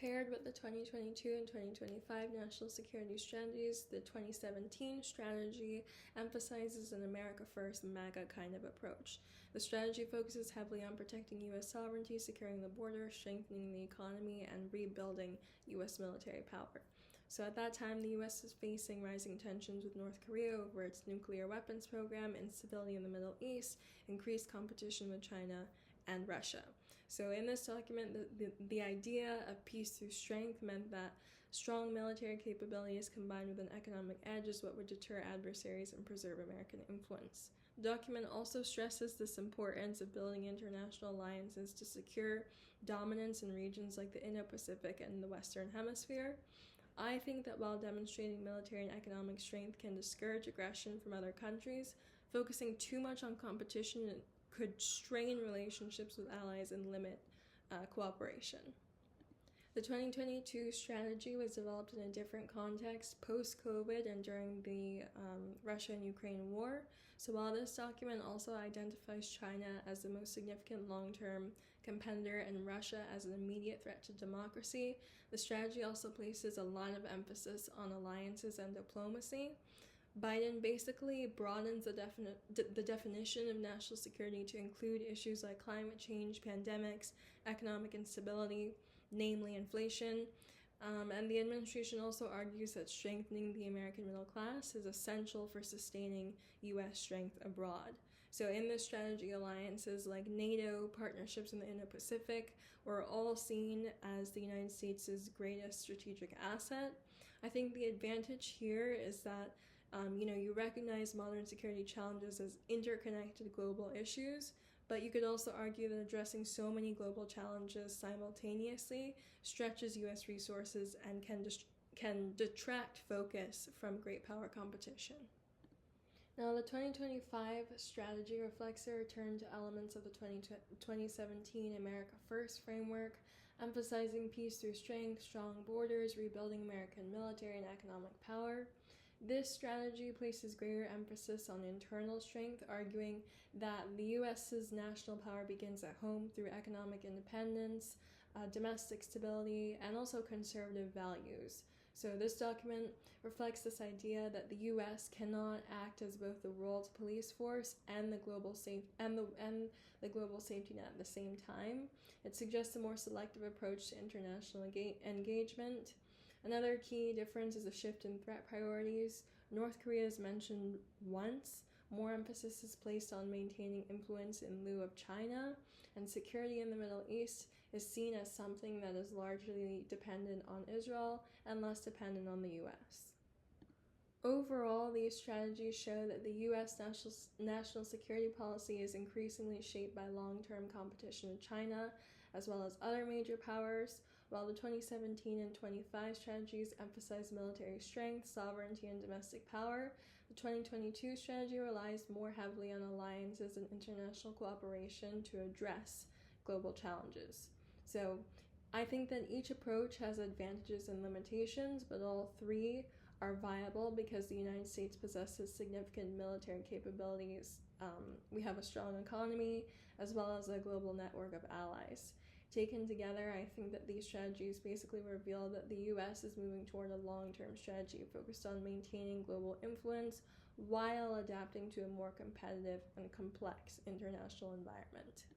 Paired with the 2022 and 2025 national security strategies, the 2017 strategy emphasizes an America First MAGA kind of approach. The strategy focuses heavily on protecting U.S. sovereignty, securing the border, strengthening the economy, and rebuilding U.S. military power. So at that time, the U.S. was facing rising tensions with North Korea over its nuclear weapons program, instability in the Middle East, increased competition with China, and Russia. So in this document, the idea of peace through strength meant that strong military capabilities combined with an economic edge is what would deter adversaries and preserve American influence. The document also stresses this importance of building international alliances to secure dominance in regions like the Indo-Pacific and the Western Hemisphere. I think that while demonstrating military and economic strength can discourage aggression from other countries, focusing too much on competition could strain relationships with allies and limit cooperation. The 2022 strategy was developed in a different context post-COVID and during the Russia and Ukraine war. So while this document also identifies China as the most significant long-term competitor and Russia as an immediate threat to democracy, the strategy also places a lot of emphasis on alliances and diplomacy. Biden basically broadens the definition of national security to include issues like climate change, pandemics, economic instability, namely inflation, and the administration also argues that strengthening the American middle class is essential for sustaining U.S. strength abroad. So in this strategy, alliances like NATO, partnerships in the Indo-Pacific were all seen as the United States' greatest strategic asset. I think the advantage here is that you recognize modern security challenges as interconnected global issues, but you could also argue that addressing so many global challenges simultaneously stretches U.S. resources and can detract focus from great power competition. Now, the 2025 strategy reflects a return to elements of the 2017 America First framework, emphasizing peace through strength, strong borders, rebuilding American military and economic power. This strategy places greater emphasis on internal strength, arguing that the U.S.'s national power begins at home through economic independence, domestic stability, and also conservative values. So this document reflects this idea that the U.S. cannot act as both the world's police force and the global safety net at the same time. It suggests a more selective approach to international engagement. Another key difference is a shift in threat priorities. North Korea is mentioned once. More emphasis is placed on maintaining influence in lieu of China, and security in the Middle East is seen as something that is largely dependent on Israel and less dependent on the U.S. Overall, these strategies show that the U.S. national security policy is increasingly shaped by long-term competition with China, as well as other major powers, while the 2017 and 25 strategies emphasize military strength, sovereignty, and domestic power. The 2022 strategy relies more heavily on alliances and international cooperation to address global challenges. So I think that each approach has advantages and limitations, but all three are viable because the United States possesses significant military capabilities. We have a strong economy as well as a global network of allies. Taken together, I think that these strategies basically reveal that the U.S. is moving toward a long-term strategy focused on maintaining global influence while adapting to a more competitive and complex international environment.